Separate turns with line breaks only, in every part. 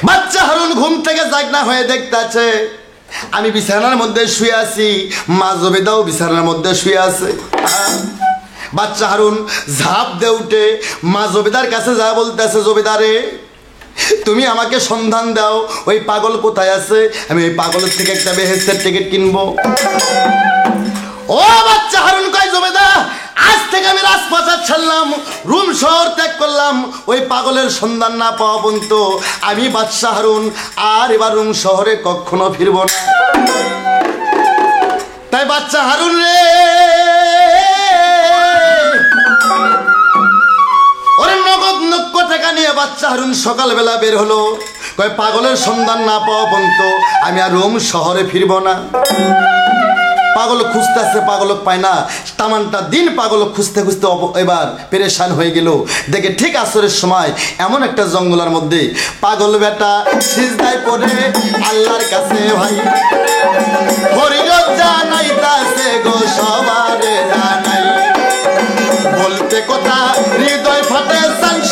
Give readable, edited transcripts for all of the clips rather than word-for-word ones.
বাচ্চা হারুন ঘুম থেকে জাগনা হয়ে দেখতেছে আমি বিছানার মধ্যে শুয়ে আছি, মা জবেদাও বিছানার মধ্যে শুয়ে আছে। বাচ্চা হারুন ঝাঁপ দিয়ে উঠে মা জবেদার কাছে যা বলতেছে, জবেদারে তুমি আমাকে সন্ধান দাও, ওই পাগল কোথায় আছে, আমি ওই পাগলের থেকে একটা বেহেশতের টিকিট কিনবো। ও বাচ্চা হারুন কয়, জবেদা আজ থেকে আমি রাজপ্রাসাদ ছাড়লাম, রুম শহর ত্যাগ করলাম, ওই পাগলের সন্ধান না পাওয়া পর্যন্ত আমি বাদশা হারুন আর এবার রুম শহরে কখনো ফিরব না। তাই বাচ্চা হারুন রে, ওরে নগদ লক্ষ টাকা নিয়ে বাচ্চা হারুন সকালবেলা বের হলো, কয় পাগলের সন্ধান না পাওয়া পর্যন্ত আমি আর রুম শহরে ফিরব না। পাগল খুঁজতেছে, পাগল পায় না, তামানটা দিন পাগল খুঁজতে খুঁজতে এবার পেরেশান হয়ে গেল। দেখে ঠিক আসরের সময় এমন একটা জঙ্গলের মধ্যে পাগল বেটা সিজদায় পড়ে আল্লাহর কাছে ভাই ফরিয়াদ জানাইতাছে গো, সবারে জানাই বলতে কথা হৃদয় ফাটে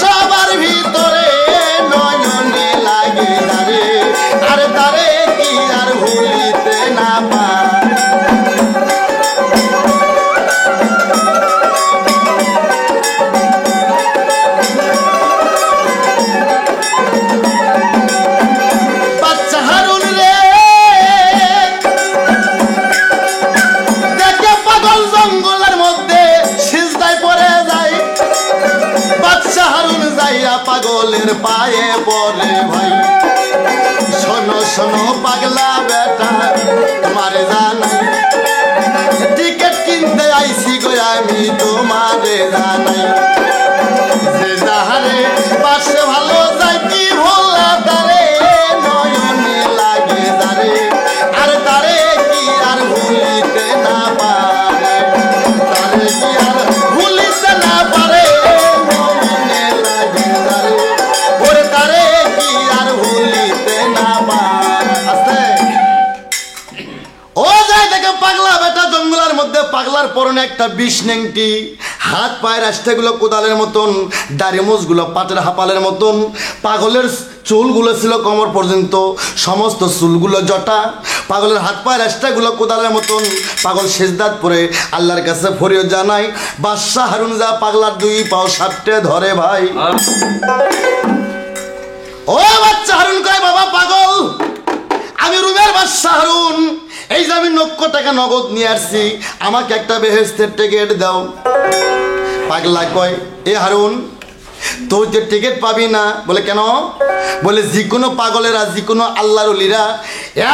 সবার ভিতরে, নয়নে লাগে দারে আর তারে কি আর ভুলিতে না পায়। পাগলের পায়ে পড়ে ভাই, শোনো শোনো পাগলা বেটা তোমারে জানাই, টিকিট কিনতে আইছি গো আমি তোমারে জানাই, যে যাহারে পাশে ভালো যাই কি ভোলা তারে, নয়নে লাগে তারে আর তারে কি আর ভুলিতে না পারে, তারে কি আর ভুলিতে না পারে, পাগলার পরনে একটা বিষ নেংটি, হাত পায়ের রাস্তাগুলো কোদালের মতন, দাড়ি মোজগুলো পাটের হাপালের মতন, পাগলের চুলগুলো ছিল কোমর পর্যন্ত, সমস্ত চুলগুলো জটা, পাগলের হাত পায়ের রাস্তাগুলো কোদালের মতন। পাগল সেজদাত পরে আল্লাহর কাছে ফরিয়াদ জানাই, বাদশা হারুন যা পাগলার দুই পাও সাপটে ধরে ভাই। ও বাচ্চা হারুন কয়, বাবা পাগল আমি রুমের বাদশা হারুন, এই যে আমি লক্ষ টাকা নগদ নিয়ে আসছি, আমাকে একটা বেহেশতের টিকিট দাও। পাগলা কয়, এ হারুন তোর যে টিকিট পাবি না। বলে কেন? বলে যে কোনো পাগলেরা, যে কোনো আল্লাহর ওলিরা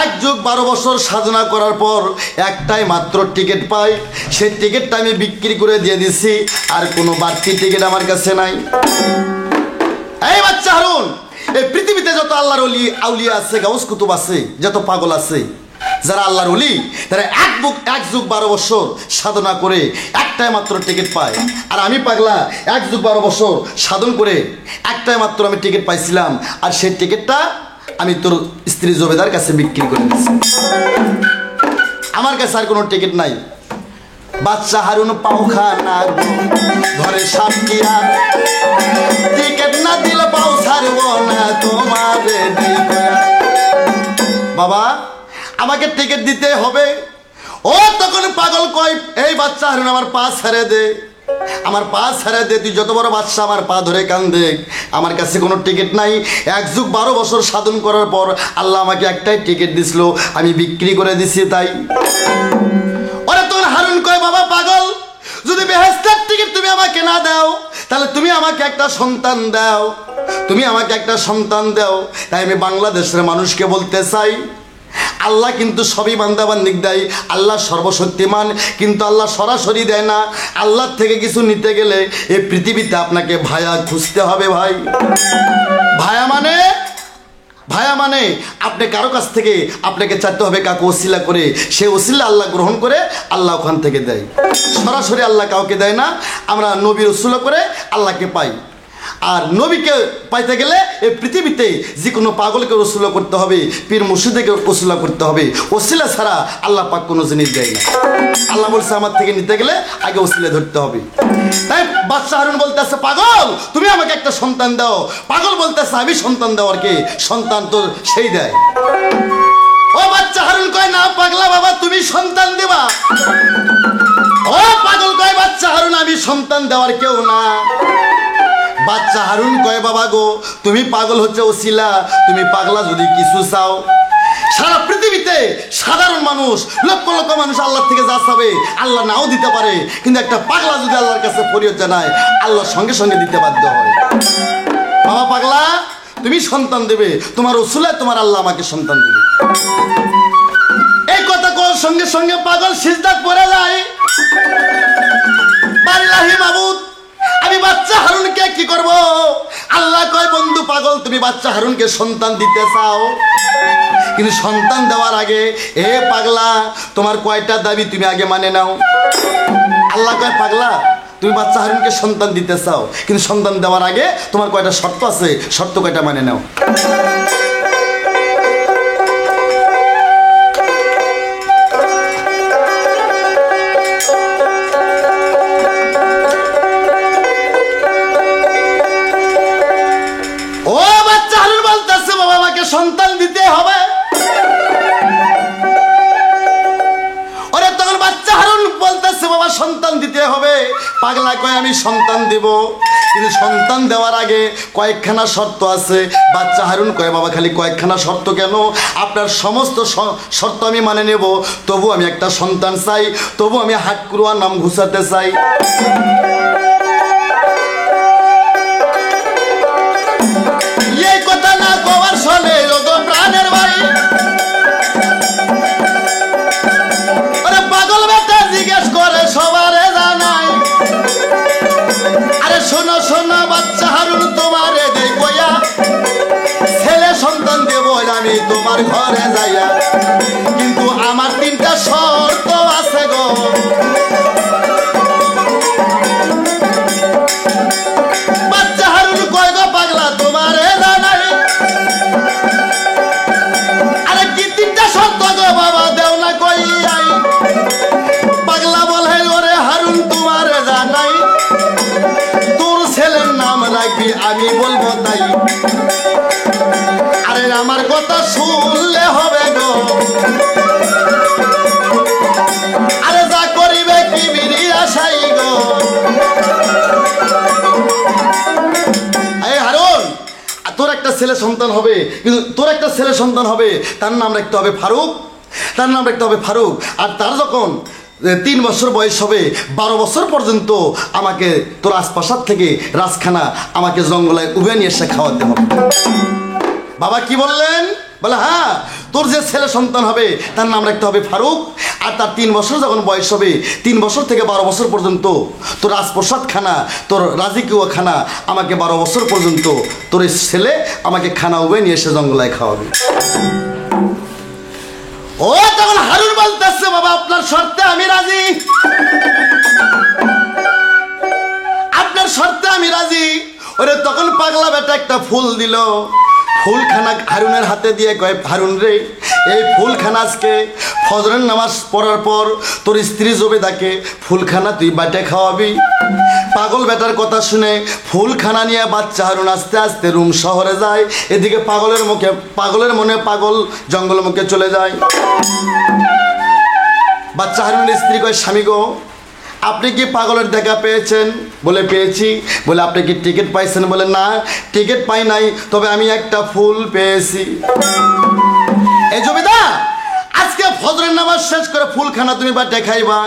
1 যুগ 12 বছর সাধনা করার পর একটাই মাত্র টিকিট পায়, সেই টিকিটটা আমি বিক্রি করে দিয়ে দিছি, আর কোনো বাড়তি টিকিট আমার কাছে নাই। এই বাচ্চা হারুন, এই পৃথিবীতে যত আল্লাহর ওলি আউলিয়া আছে, গাউস কুতুব আছে, যত পাগল আছে, যারা আল্লাহর ওলি, তারা 1 যুগ 12 বছর সাধনা করে একটাই মাত্র টিকিট পায়, আর আমি পাগলা 1 যুগ 12 বছর সাধন করে একটাই মাত্র আমি টিকিট পাইছিলাম, আর সেই টিকিটটা আমি তোর স্ত্রী জবেদার কাছে বিক্রি করে দিয়েছি, আমার কাছে আর কোনো টিকিট নাই। বাচ্চা হারুন পাওখানা ঘরে সাপকিয়া, টিকিট না দিলে পাও ছাড়ব না তোমারে। বাবা আমাকে টিকিট দিতে হবে। ও তখন পাগল কয়, এই বাচ্চা হারুন আমার পা ছেড়ে দে, আমার পা ছেড়ে দে, তুই যত বড় বাচ্চা আমার পা ধরে কান্দে, আমার কাছে কোনো টিকিট নাই। 1 যুগ 12 বছর সাধন করার পর আল্লাহ আমাকে একটাই টিকিট দিছিল, আমি বিক্রি করে দিছি। তাই ওরা তখন হারুন কয়, বাবা পাগল যদি বেহেশতের টিকিট তুমি আমাকে না দাও, তাহলে তুমি আমাকে একটা সন্তান দাও, তুমি আমাকে একটা সন্তান দাও। তাই আমি বাংলাদেশের মানুষকে বলতে চাই, আল্লাহ কিন্তু সবই বান্দাবান্দিক দেয়, আল্লাহ সর্বশক্তিমান, কিন্তু আল্লাহ সরাসরি দেয় না। আল্লাহর থেকে কিছু নিতে গেলে এই পৃথিবীতে আপনাকে ভায়া খুঁজতে হবে। ভাই ভায়া মানে আপনি কারো কাছ থেকে আপনাকে চাইতে হবে, কাকে ওসিলা করে, সে ওসিলা আল্লাহ গ্রহণ করে আল্লাহ ওখান থেকে দেয়, সরাসরি আল্লাহ কাউকে দেয় না। আমরা নবী রসুল করে আল্লাহকে পাই। আর নবীকে পাইতে গেলে এই পৃথিবীতে যে কোনো পাগলকে ওসিলা করতে হবে, পীর মুর্শিদকে ওসিলা করতে হবে। ওসিলা ছাড়া আল্লাহ পাক কোনো জিনিস দেয় না। আল্লাহ বলছে আমার থেকে নিতে গেলে আগে ওসিলা ধরতে হবে। তাই বাদশা হারুন বলতেছে, পাগল তুমি আমাকে একটা সন্তান দাও। পাগল বলতেছে, আমি সন্তান দেওয়ার কে? সন্তান তো সেই দেয়। ও বাচ্চা হারুন কয়, না পাগলা বাবা তুমি সন্তান দেবা। ও পাগল কয়, বাচ্চা হারুন আমি সন্তান দেওয়ার কেউ না। বাচ্চা হারুন কয়, বাবা গো তুমি পাগল হচ্ছে ওসিলা, তুমি পাগলা যদি কিছু চাও। সারা পৃথিবীতে সাধারণ মানুষ লক্ষ লক্ষ মানুষ আল্লাহ থেকে যা চাবে আল্লাহ নাও দিতে পারে, কিন্তু একটা পাগলা যদি আল্লাহর কাছে ফরিয়াদ জানায় আল্লাহ সঙ্গে সঙ্গে দিতে বাধ্য হয়। বাবা পাগলা তুমি সন্তান দেবে, তোমার ওসিলায় তোমার আল্লাহ আমাকে সন্তান দেবে। এই কথা কোর সঙ্গে সঙ্গে পাগল সিজদাত পড়ে যায়। বাল্লাহি মাবুদ আমি বাচ্চা হারুনকে কি করব? আল্লাহ কয়, বন্ধু পাগল তুমি বাচ্চা হারুনকে সন্তান দিতে চাও, কিন্তু সন্তান দেওয়ার আগে এ পাগলা তোমার কয়টা দাবি তুমি আগে মানে নাও। আল্লাহ কয়, পাগলা তুমি বাচ্চা হারুনকে সন্তান দিতে চাও, কিন্তু সন্তান দেওয়ার আগে তোমার কয়টা শর্ত আছে, শর্ত কয়টা মানে নাও। সন্তান দিতে হবে। ওরে তখন বাচ্চা হারুন বলতেছে, বাবা সন্তান দিতে হবে। পাগলা কয়, আমি সন্তান দেব, কিন্তু সন্তান দেওয়ার আগে কয়েকখানা শর্ত আছে। বাচ্চা হারুন কয়, বাবা খালি কয়েকখানা শর্ত কেন? আপনার সমস্ত শর্ত আমি মানে নেব, তবু আমি একটা সন্তান চাই, তবু আমি হাট কুরুয়া নাম ঘুষাতে চাই। এই কথা না কবার শোনে লোক প্রাণের ভাই। আরে পাগল বেটা জিজ্ঞেস করে সবারে জানাই, আরে শোনো শোনো বাচ্চা হারুন তোমারে দেই কইয়া, ছেলে সন্তান দেব আমি তোমার ঘরে যাইয়া, কিন্তু আমার তিনটা শর্ত আছে গো। বাচ্চা হারুন কয়, গো পাগলা তোমারে জানাই, আরে কি তিনটা শর্ত গো বাবা দেও না কইয়াই। পাগলা বলে, ওরে হারুন তোমারে জানাই, তোর ছেলের নাম রাখবি আমি বলবো তাই। আরে আমার কথা শুনলে হবে গো, আরে যা করিবে কি বিড়ি আশাই গো। হারুন তোর একটা ছেলে সন্তান হবে, কিন্তু তোর একটা ছেলে সন্তান হবে, তার নাম রাখতে হবে ফারুক, তার নাম রাখতে হবে ফারুক। আর তার যখন 3 বছর বয়স হবে, 12 বছর পর্যন্ত আমাকে তোর আশপাশার থেকে রাজখানা আমাকে জঙ্গলে উবে নিয়ে এসে খাওয়াতে হবে। বাবা কি বললেন? বলে হ্যাঁ, তোর যে ছেলে সন্তান হবে তার নাম রাখতে হবে ফারুক। আর তার 3 বছর যখন বয়স হবে, 3 বছর থেকে 12 বছর পর্যন্ত তোর রাজপ্রসাদ খানা, তোর রাজকীয় খানা আমাকে 12 বছর পর্যন্ত তোর ছেলে আমাকে খানা উবে নিয়ে এসে জঙ্গলায় খাওয়াবে। ও তখন হারুন বলতেছে, বাবা আপনার শর্তে আমি রাজি, আপনার শর্তে আমি রাজি। ওরে তখন পাগলা বেটা একটা ফুল দিল, ফুলখানা হারুনের হাতে দিয়ে কয়, হারুন রে এই ফুলখানা আজকে ফজরের নামাজ পড়ার পর তোর স্ত্রী জবেদাকে ফুলখানা তুই বাটে খাওয়াবি। পাগল বেটার কথা শুনে ফুলখানা নিয়ে বাচ্চা হারুন আস্তে আস্তে রুম শহরে যায়। এদিকে পাগলের মনে পাগল জঙ্গল মুখে চলে যায়। বাচ্চা হারুনের স্ত্রী কয়, স্বামী গো আপনি কি পাগলের দেখা পেয়েছেন? বলে পেয়েছি। বলে আপনি কি টিকিট পাইছেন? বলে না টিকিট পাই নাই, তবে আমি একটা ফুল পেয়েছি। এই জমিদা আজকে ফজরের নামাজ শেষ করে ফুলখানা তুমি বাটে খাইবা।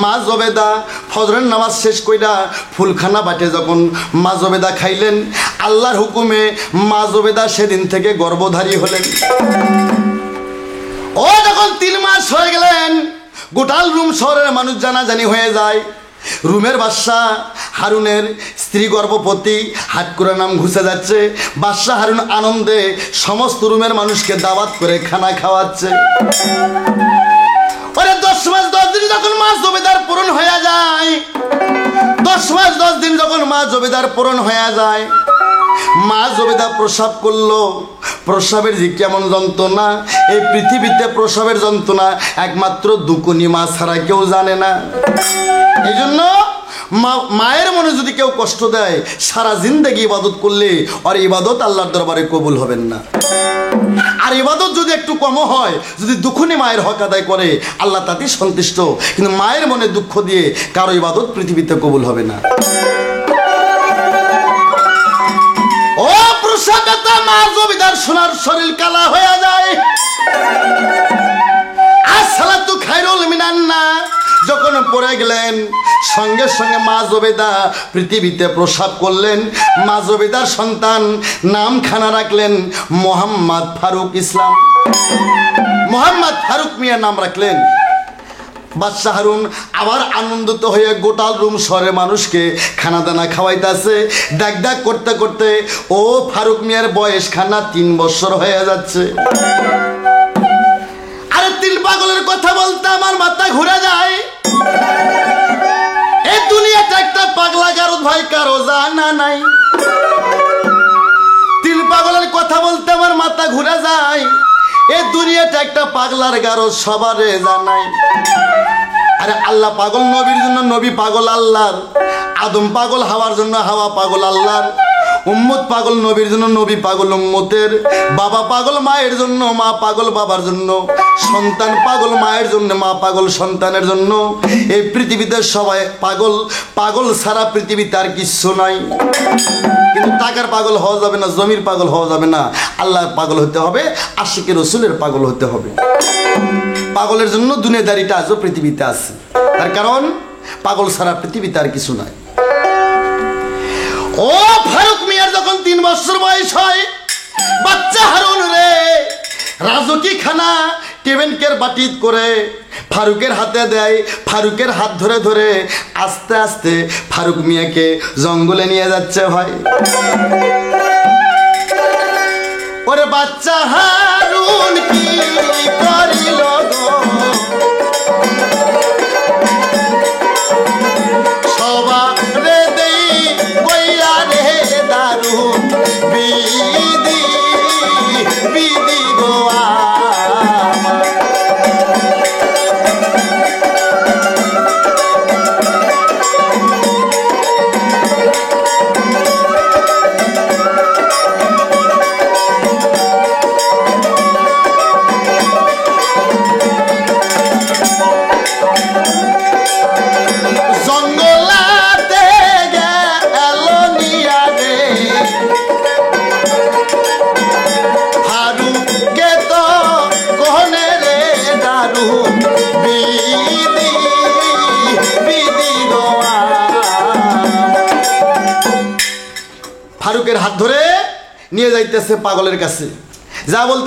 মা জবেদা ফজরের নামাজ শেষ কইরা ফুলখানা বাটে যখন মা জবেদা খাইলেন, আল্লাহর হুকুমে মা জবেদা সেদিন থেকে গর্ভধারী হলেন। ও যখন 3 মাস হয়ে গেলেন, গোটাল রুম শহরের মানুষ জানাজানি হয়ে যায়। রুমের বাদশাহ হারুনের স্ত্রী গর্ভবতী, হাট করে নাম ঘুষে যাচ্ছে। বাদশাহ হারুন আনন্দে সমস্ত রুমের মানুষকে দাওয়াত করে খানা খাওয়াচ্ছে। ওরে 10 মাস 10 দিন যখন মা জবেদার পূরণ হয়ে যায়, 10 মাস 10 দিন যখন মা জবেদার পূরণ হয়ে যায়, মা জবেদা প্রসাব করলো। প্রসাবের যে কেমন যন্ত্রণা, এই পৃথিবীতে প্রসাবের যন্ত্রণা একমাত্র দুকুনি মা ছাড়া কেউ জানে না। এই জন্য মায়ের মনে যদি কেউ কষ্ট দেয়, সারা জিন্দেগি ইবাদত করলে আর ইবাদত আল্লাহর দরবারে কবুল হবেন না। আর ইবাদত যদি একটু কম হয়, যদি দুখুনি মায়ের হক আদায় করে, আল্লাহ তাতেই সন্তুষ্ট। কিন্তু মায়ের মনে দুঃখ দিয়ে কারো ইবাদত পৃথিবীতে কবুল হবে না। ও প্রসাদতা মা জবিদার সোনার শরীর কালা হয়ে যায়। আসসালাতু খায়রুল মিনান না যখন পড়ে গেলেন, সঙ্গে সঙ্গে মা জবেদা পৃথিবীতে প্রসাব করলেন। মা জবেদার সন্তান নামখানা রাখলেন মোহাম্মদ ফারুক ইসলাম। মোহাম্মদ ফারুক মিয়া নাম রাখলেন। বাদশা হারুন আবার আনন্দিত হয়ে গোটাল রুম শহরে মানুষকে খানা দানা খাওয়াইতেছে। ডাক ডাক করতে করতে ও ফারুক মিয়ার বয়স খানা 3 বছর হয়ে যাচ্ছে। আরে 3 পাগলের কথা বলতে আমার মাথা ঘুরে যায়। এই দুনিয়াটা একটা পাগলা গারদ ভাই, কারো জানা নাই। 3 পাগলের কথা বলতে আমার মাথা ঘুরে যায়। এই দুনিয়াটা একটা পাগলার গারদ, সবারে জানাই। আরে আল্লাহ পাগল নবীর জন্য, নবী পাগল আল্লাহর। আদম পাগল হাওয়ার জন্য, হাওয়া পাগল আল্লাহর। উম্মত পাগল নবীর জন্য, নবী পাগল উম্মতের। বাবা পাগল মায়ের জন্য, মা পাগল বাবার জন্য। সন্তান পাগল মায়ের জন্য, মা পাগল সন্তানের জন্য। এই পৃথিবীতে সবাই পাগল। পাগল ছাড়া পৃথিবীতে আর কিচ্ছু নাই। কিন্তু টাকার পাগল হওয়া যাবে না, জমির পাগল হওয়া যাবে না। আল্লাহর পাগল হতে হবে, আশিকে রসুলের পাগল হতে হবে। পাগলের জন্য দুনিয়াদারিটা আজও পৃথিবীতে আছে। তার কারণ পাগল ছাড়া পৃথিবীতে আর কিছু নাই। ও ফারুক মিয়ার যখন 3 বছর বয়স হয়, বাচ্চা হারুন রে রাজকি খানা টেবিনকের বাটিত করে ফারুকের হাতে দেয়। ফারুকের হাত ধরে ধরে আস্তে আস্তে ফারুক মিয়াকে জঙ্গলে নিয়ে যাচ্ছে ভাই। ওরে বাচ্চা হারুন কি করিল গো, সবারে দেই বইয়া রে দারুন বিধি বিধি গোয়া। ফারুকের হাত ধরে নিয়ে যাইতেছে পাগলের কাছে। যা বলতে